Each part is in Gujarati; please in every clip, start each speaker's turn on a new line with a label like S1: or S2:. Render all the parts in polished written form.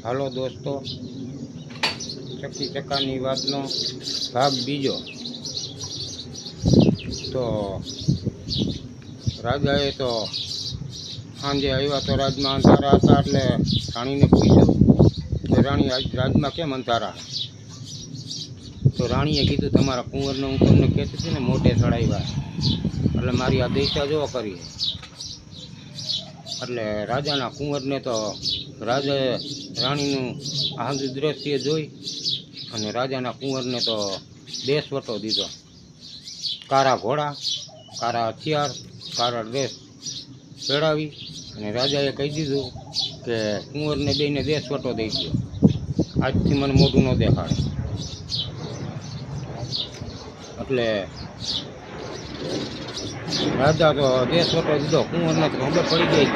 S1: હાલો દોસ્તો, ચક્કી ચક્કાની વાતનો ભાગ બીજો. તો રાજાએ તો સાંજે આવ્યા તો રાજમાં અંધારા હતા, એટલે રાણીને પૂછ્યું કે રાણી આજ રાજમાં કેમ અંધારા? તો રાણીએ કીધું તમારા કુંવરને હું તમને કહેતી હતી ને મોઢે ચડાવ્યા, એટલે મારી આ દિશા જો કરી. એટલે રાજાના કુંવરને તો રાજાએ રાણીનું આહંદ દ્રશ્ય જોઈ અને રાજાના કુંવરને તો દેશવટો દીધો. કારા ઘોડા, કારા હથિયાર, કારા ડ્રેસ ચડાવી અને રાજાએ કહી દીધું કે કુંવરને બેને દેશવટો દઈ ગયો, આજથી મને મોઢું ન દેખાડે. એટલે રાજા તો દેશવટો દીધો, કુંવરને તો ખબર પડી ગઈ.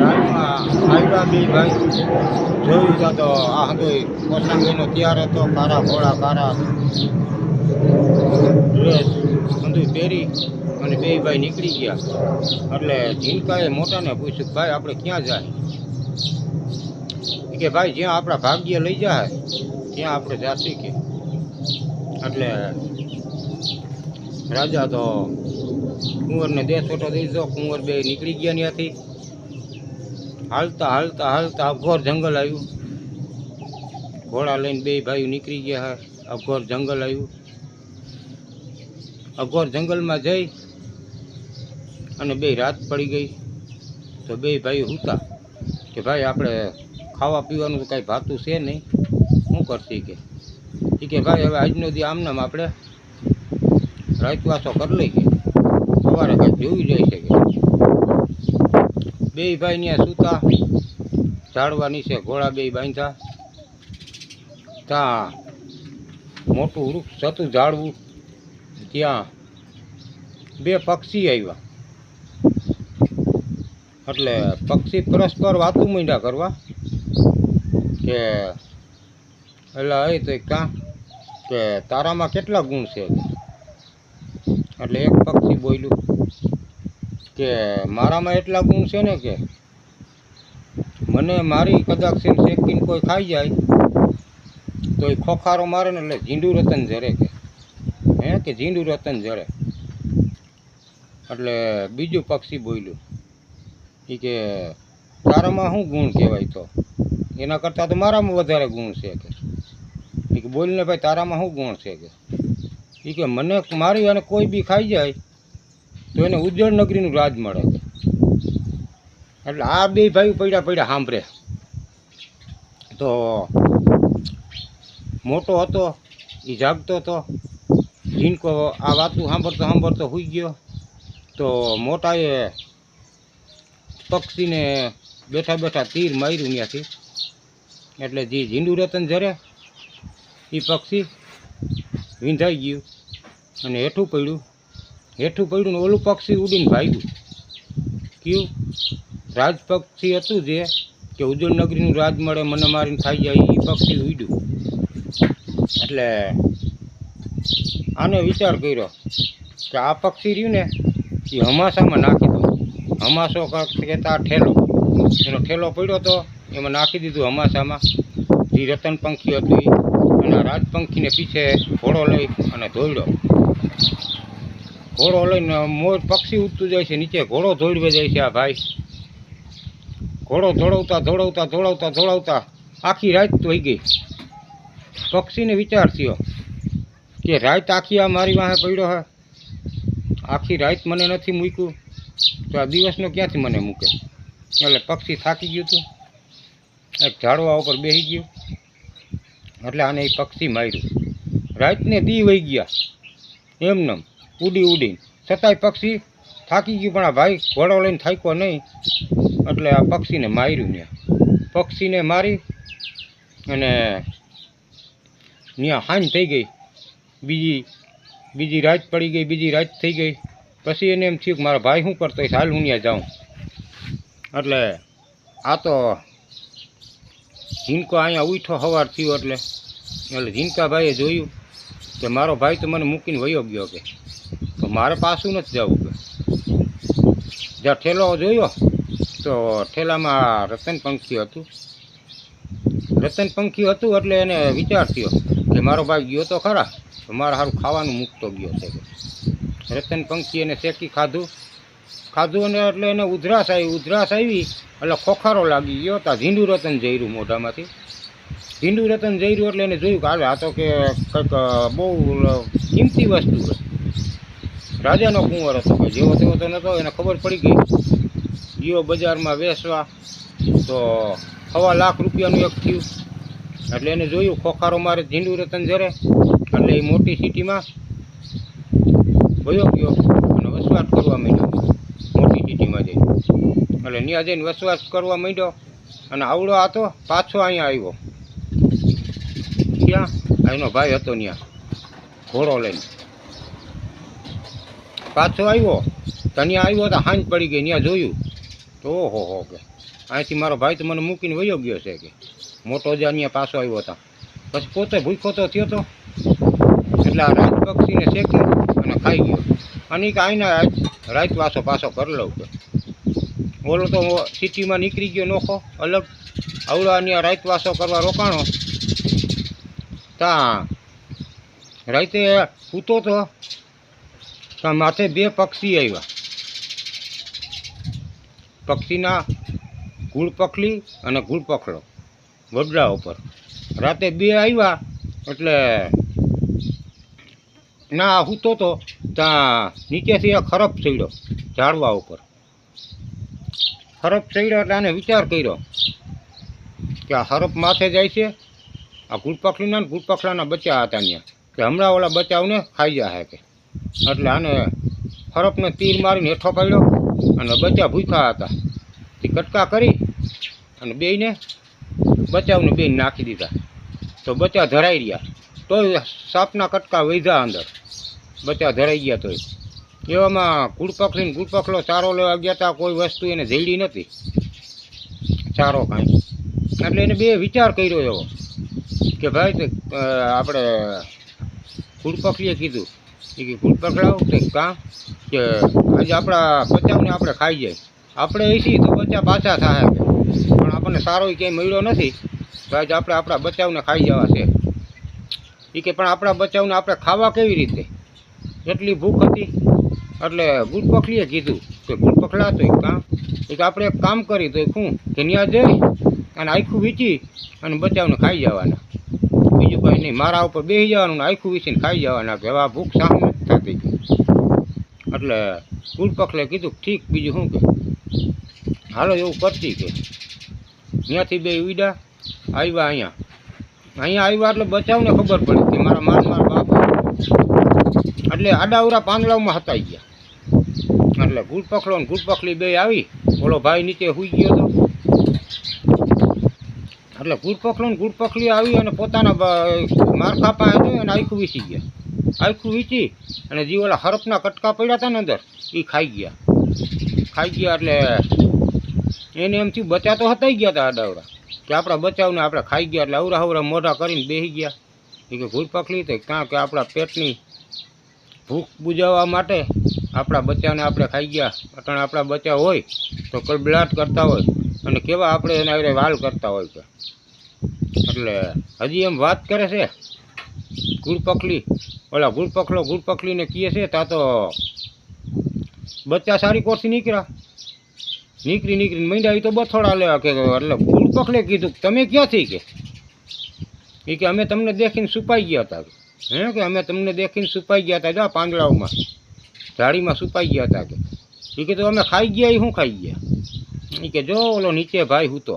S1: રાજમાં આવ્યા બી ભાઈ જોયું તા તો આ હંધોઈ કોસાંગીનો તૈયાર હતો, કારા ઘોડા, કારા ડ્રેસ બધું પહેરી અને બે ભાઈ નીકળી ગયા. એટલે ઝીણકાએ મોટાને પૂછ્યું, ભાઈ આપણે ક્યાં જાય? કે ભાઈ જ્યાં આપણા ભાગ્ય લઈ જાય ત્યાં આપણે જાશી કે. એટલે રાજા તો કુંવરને દેશવટો દીધો, કુંવર બે નીકળી ગયા ત્યાંથી. હાલતા હાલતા હાલતા અઘોર જંગલ આવ્યું. ઘોડા લઈને બે ભાઈઓ નીકળી ગયા. અઘોર જંગલ આવ્યું. અઘોર જંગલમાં જઈ અને બે રાત પડી ગઈ. તો બે ભાઈઓ હુતા કે ભાઈ આપણે ખાવા પીવાનું તો કાંઈ ભાતું છે નહીં, શું કરતી કે ભાઈ હવે આજનો દી આમનામ આપણે રાતવાસો કરી લઈ ગઈ, સવારે કાંઈ જોઈ જાય છે કે. બે ભાઈ ત્યાં સૂતા, ઝાડવા નીચે ઘોડા બે બાંધ્યા. ત્યાં મોટું વૃક્ષ હતું ઝાડવું, ત્યાં બે પક્ષી આવ્યા. એટલે પક્ષી પરસ્પર વાતું માંડ્યા કરવા કે એટલે એ તો કાં કે તારામાં કેટલા ગુણ છે? એટલે એક પક્ષી બોલ્યું કે મારામાં એટલા ગુણ છે ને કે મને મારી કદાચ શેકીને કોઈ ખાઈ જાય તો એ ખોખારો મારે ને એટલે ઝીંડું રતન જરે કે ઝીંડું રતન જરે. એટલે બીજું પક્ષી બોલ્યું એ કે તારામાં શું ગુણ કહેવાય? તો એના કરતાં તો મારામાં વધારે ગુણ છે કે. એ કે બોલને ભાઈ તારામાં શું ગુણ છે કે? એ કે મને મારી અને કોઈ બી ખાઈ જાય તો એને ઉજ્જળ નગરીનું રાજ મળે કે. એટલે આ બે ભાઈ પડ્યા સાંભળે. તો મોટો હતો એ જાગતો હતો, જીનકો આ વાતું સાંભળતો સૂઈ ગયો. તો મોટાએ પક્ષીને બેઠા બેઠા તીર માર્યું ત્યાંથી. એટલે જે ઝીંડું રતન જરે એ પક્ષી વિંધાઈ ગયું અને હેઠું પડ્યું ને ઓલું પક્ષી ઉડીને ભાગ્યું. કયું રાજ પક્ષી હતું જે કે ઉજ્જળ નગરીનું રાજ મળે, મને મારીને ખાઈ જાય, એ પક્ષી ઉડ્યું. એટલે આને વિચાર કર્યો કે આ પક્ષી રહ્યું ને એ હમાસામાં નાખી દો. હમાસો કહેતા ઠેલો, એનો ઠેલો પડ્યો તો એમાં નાખી દીધું હમાસામાં. જે રતન પંખી હતું એ અને રાજપંખીને પીછે ઘોડો લઈ અને દોડ્યો. ઘોડો લઈને મોર પક્ષી ઉડતું જાય છે, નીચે ઘોડો દોડવે જાય છે. આ ભાઈ ઘોડો દોડાવતા આખી રાત થઈ ગઈ. પક્ષીને વિચાર થયો કે રાત આખી આ મારી વાહે પડ્યો હે, આખી રાત મને નથી મૂક્યું તો આ દિવસનો ક્યાંથી મને મૂકે? એટલે પક્ષી થાકી ગયું હતું, એક ઝાડવા ઉપર બેસી ગયું. એટલે આને એ પક્ષી માર્યું. રાતને દી વહી ગયા એમનેમ ઉડીને, છતાંય પક્ષી થાકી ગયું. પણ આ ભાઈ ઘોડો લઈને થાક્યો નહીં, એટલે આ પક્ષીને માર્યું. ત્યાં પક્ષીને મારી અને ત્યાં હાંજ થઈ ગઈ. બીજી રાત પડી ગઈ, બીજી રાત થઈ ગઈ. પછી એને એમ થયું કે મારા ભાઈ શું કરતો હોય, હાલ હું ત્યાં જાઉં. એટલે આ તો ઝીણકો અહીંયા ઉઠો સવાર થયો. એટલે ઝીણકા ભાઈએ જોયું કે મારો ભાઈ તો મને મૂકીને વયો ગયો કે તો મારે પાછું નથી જવું કે જ્યાં ઠેલો જોયો તો ઠેલામાં રતન પંખી હતું. રતન પંખી હતું એટલે એને વિચાર થયો કે મારો ભાઈ ગયો તો ખરા, તો મારે સારું ખાવાનું મૂકતો ગયો છે કે રતન પંખી એને શેકી ખાધું અને એટલે એને ઉધરાશ આવી એટલે ખોખારો લાગી ગયો. ત્યાં ઝીંડું રતન જઈર્યું મોઢામાંથી. ઝીંડું રતન જઈર્યું એટલે એને જોયું કે હાલે આ તો કે કંઈક બહુ કિંમતી વસ્તુ છે. રાજાનો કુંવર હતો કે જેવો તેવો તો નહોતો. એને ખબર પડી ગઈ. ગયો બજારમાં વેચવા તો 1.25 લાખ રૂપિયાનું એક થયું. એટલે એને જોયું ખોખારો મારે ઝીંડું રતન જરે એટલે એ મોટી સિટીમાં વયો ગયો અને વસવાટ કરવા માંડ્યો. મોટી સિટીમાં જઈ એટલે ત્યાં જઈને વસવાટ કરવા માંડ્યો અને આવડો હતો પાછો અહીંયા આવ્યો. ક્યાં એનો ભાઈ હતો ત્યાં ઘોડો લઈને પાછો આવ્યો. તો ત્યાં આવ્યો તો હાંજ પડી ગઈ. ત્યાં જોયું તો ઓહો કે અહીંથી મારો ભાઈ તો મને મૂકીને વયો ગયો છે કે મોટો જ અહીંયા પાછો આવ્યો હતા. પછી પોતે ભૂખો તો થયો હતો એટલે આ રાજપક્ષીને શેકી અને ખાઈ ગયો. અને કે આઈને રાત વાસો પાછો કરી લઉં કે ઓલો તો સિટીમાં નીકળી ગયો નોખો અલગ. આવડો અહીંયા રાત વાસો કરવા રોકાણો. ત્યાં રાતે સૂતો તો ત્યાં માથે 2 પક્ષી આવ્યા. પક્ષીના ગુળપખલી અને ગુળપખલો ગોદડા ઉપર રાતે 2 આવ્યા. એટલે ના સૂતો તો ત્યાં નીચેથી એક ખરપ ચડ્યો ઝાડવા ઉપર. ખરપ ચડ્યો એટલે આને વિચાર કર્યો કે આ હરપ માથે જાય છે. આ ગુળપખલીના ને ગુળપખલાના બચ્ચા હતા ત્યાં કે હમણાં ઓલા બચ્ચાઓને ખાઈ જાય કે એટલે આને હરપને તીર મારીને હેઠો પાડ્યો અને બચ્ચા ભૂખ્યા હતા તે કટકા કરી અને બેયને બચ્ચાઓને બેને નાખી દીધા. તો બચ્ચા ધરાઈ રહ્યા તોય સાપના કટકા વૈધા અંદર બચ્ચા ધરાઈ ગયા. તોય એવામાં ગુળપખલીને ગુળપખલો ચારો લેવા ગયા હતા. કોઈ વસ્તુ એને જઈડી નથી ચારો કાંઈ. એટલે એને 2 વિચાર કર્યો એવો કે ભાઈ તો આપણે ગુળપખલીએ કીધું કે ગુળપખલાવ તે કાં કે આજે આપણા બચ્ચાઓને આપણે ખાઈ જાય. આપણે એસી તો બચ્ચા પાછા થાય પણ આપણને સારો ક્યાંય મળ્યો નથી તો આજે આપણે આપણા બચ્ચાઓને ખાઈ જવા છે. એ કે પણ આપણા બચ્ચાઓને આપણે ખાવા કેવી રીતે? એટલી ભૂખ હતી. એટલે ગુળપખલીએ કીધું કે ગુળપખલા તો કાં કે આપણે એક કામ કરી તો શું કે ત્યાં જઈ અને આખું વીંચી અને બચ્ચાઓને ખાઈ જવાના. બીજું કંઈ નહીં. મારા ઉપર બેસી જવાનું ને આખું વીંચીને ખાઈ જવાના કે હવે આ ભૂખ સહન નથી થતી. એટલે ગુળપખલે કીધું ઠીક બીજું શું કે હાલો એવું કરતી કે ત્યાંથી 2 ઉડ્યા આવ્યા અહીંયા આવ્યા એટલે બચાવને ખબર પડી કે મારા બાપ એટલે આડાવડા પાંદડાઓમાં હતાઈ ગયા. એટલે ગુળપખલો ને ગુળપખલી 2 આવી. ઓલો ભાઈ નીચે સૂઈ ગયો હતો. એટલે ગુળપખલો ને ગુળપખલી આવી અને પોતાના મારખા પાસે અને આખું વીંચી ગયા. આખું વીંચી અને જે ઓલા હરપના કટકા પડ્યા હતા ને અંદર એ ખાઈ ગયા. એટલે એને એમ થયું બચ્ચા તો હતાઈ ગયા હતા આડાવડા કે આપણા બચ્ચાઓને આપણે ખાઈ ગયા. એટલે અવરા મોઢા કરીને બેસી ગયા. એ કે ગુળપખલી તો કાં કે આપણા પેટની ભૂખ બુજાવવા માટે આપણા બચ્ચાને આપણે ખાઈ ગયા. અટાણે આપણા બચ્ચા હોય તો કલબલાટ કરતા હોય અને કેવા આપણે એના અરે વાલ કરતા હોય કે એટલે હજી એમ વાત કરે છે ગુળપખલી. ઓલા ગુળપખલો ગુળપખલીને કહે છે તા તો બચ્ચા સારી કોરથી નીકળીને માંડ્યા. તો બથોડા લેવા કે એટલે ગુળપખલે કીધું તમે ક્યાંથી કે એ કે અમે તમને દેખીને છુપાઈ ગયા હતા. કે અમે તમને દેખીને છુપાઈ ગયા હતા. જા પાંદડાઓમાં ઝાડીમાં છુપાઈ ગયા હતા કે એ કીધું અમે ખાઈ ગયા. એ શું ખાઈ ગયા? એ કે જો ઓલો નીચે ભાઈ સૂતો.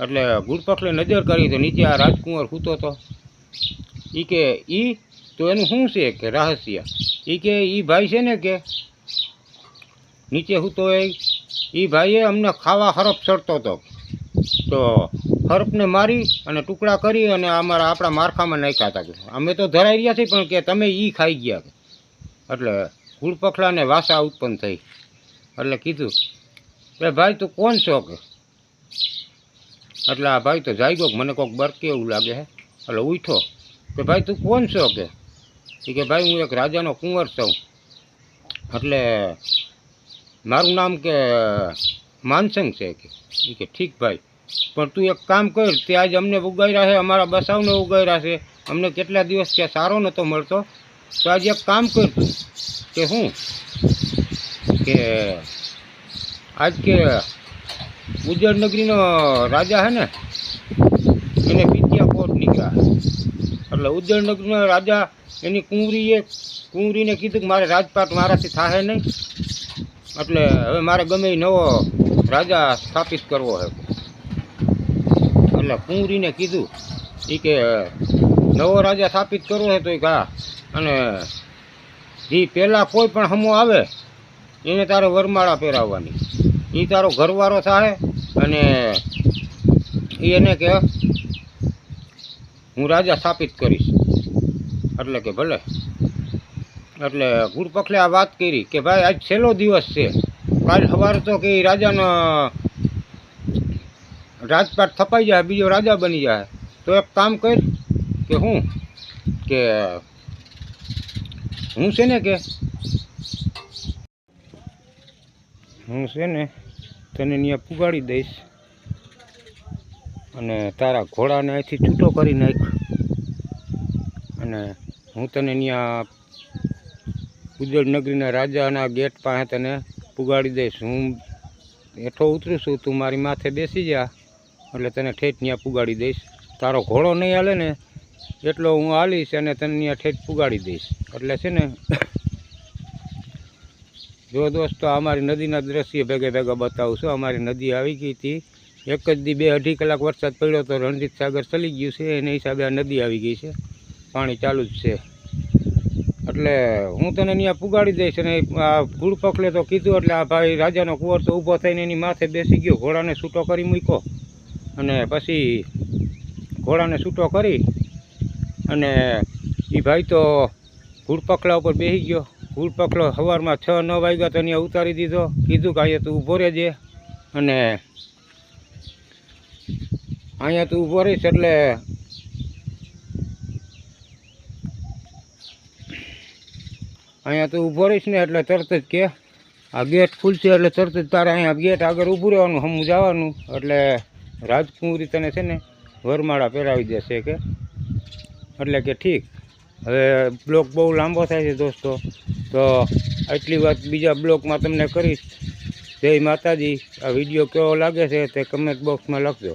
S1: એટલે ગુળપખલે નજર કરી તો નીચે આ રાજકુંવર સૂતો હતો. એ કે તો એનું શું છે કે રહસ્ય? એ કે ભાઈ છે ને કે નીચે સૂતો એ ભાઈએ અમને ખાવા હરપ ચડતો હતો તો હરપને મારી અને ટુકડા કરી અને આપણા મારખામાં નાખ્યા હતા. અમે તો ધરાઈ રહ્યા છીએ પણ કે તમે ખાઈ ગયા. એટલે ગુળપખલાને વાસા ઉત્પન્ન થઈ. એટલે કીધું કે ભાઈ તું કોણ છો કે? એટલે આ ભાઈ તો જાગ્યો મને કોઈક બરકે એવું લાગે છે. એટલે ઉઠો કે ભાઈ તું કોણ છો? કે ભાઈ હું એક રાજાનો કુંવર છું, એટલે મારું નામ કે માનસંગ છે. કે ઠીક ભાઈ, પણ તું એક કામ કર, તે આજ અમને ઉગાડ્યા છે, અમારા બસાવને ઉગાડ્યા છે, અમને કેટલા દિવસ ત્યાં સારો નહોતો મળતો, તો આજે એક કામ કર તું. કે હું કે આજ કે ઉજ્જૈન નગરીનો રાજા હે ને, એને વિદ્યા કોટ નીકળ્યા. એટલે ઉજ્જૈન નગરીનો રાજા એની કુંવરીને કીધું કે મારે રાજપાટ મારાથી થાય નહીં, એટલે હવે મારે ગમે એ નવો રાજા સ્થાપિત કરવો છે. એટલે કુંવરીને કીધું એ કે નવો રાજા સ્થાપિત કરવો છે તો એ હા, અને એ પહેલાં કોઈ પણ હમો આવે એને તારે વરમાળા પહેરાવવાની, એ તારો ઘરવાળો થાય, અને એને કે હું રાજા સ્થાપિત કરીશ. એટલે કે ભલે. એટલે ગુરપખલે આ વાત કરી કે ભાઈ આજ છેલ્લો દિવસ છે, કાલ સવારે તો કે રાજાનો રાજપાટ થપાઈ જાય, બીજો રાજા બની જાય, તો એક કામ કર કે હું છે ને કે હું છે ને તને ત્યાં પુગાડી દઈશ, અને તારા ઘોડાને અહીંથી છૂટો કરી નાખ, અને હું તને ત્યાં ઉજ્જૈન નગરીના રાજાના ગેટ પાસે તને પુગાડી દઈશ. હું હેઠો ઉતરું છું, તું મારી માથે બેસી જા, એટલે તને ઠેઠ ત્યાં પુગાડી દઈશ. તારો ઘોડો નહીં હાલે ને એટલો હું હાલીશ, અને તને ત્યાં ઠેઠ પુગાડી દઈશ. એટલે છે ને જો દોસ્તો અમારી નદીના દ્રશ્ય ભેગા બતાવું છું. અમારી નદી આવી ગઈ હતી, એક જ દી 2-2.5 કલાક વરસાદ પડ્યો તો રણજીત સાગર ચલી ગયું છે, એને હિસાબે આ નદી આવી ગઈ છે, પાણી ચાલુ જ છે. એટલે હું તને ત્યાં પુગાડી દઈશ. અને આ ગુરપખલે તો કીધું, એટલે આ ભાઈ રાજાનો કુંવર તો ઊભો થઈને એની માથે બેસી ગયો, ઘોડાને છૂટો કરી મૂક્યો, અને પછી ઘોડાને છૂટો કરી અને એ ભાઈ તો ગુરપખલા ઉપર બેસી ગયો. ગુરપખલો સવારમાં 6-9 વાગ્યા તો ત્યાં ઉતારી દીધો, કીધું કે અહીંયા તું ઊભો રહેજે, અને અહીંયા તું ઊભો રહીશ એટલે અહીંયા તું ઊભો રહીશ ને એટલે તરત જ કે આ ગેટ ખુલશે, એટલે તરત જ તારે અહીંયા ગેટ આગળ ઊભું રહેવાનું, હમું જવાનું, એટલે રાજકુંવરી તને છે ને વરમાળા પહેરાવી દેશે. કે એટલે કે ઠીક. હવે બ્લોગ બહુ લાંબો થાય છે દોસ્તો, તો આટલી વાત બીજા બ્લોગમાં તમને કરીશ. જય માતાજી. આ વિડીયો કેવો લાગે છે તે કમેન્ટ બોક્સમાં લખજો.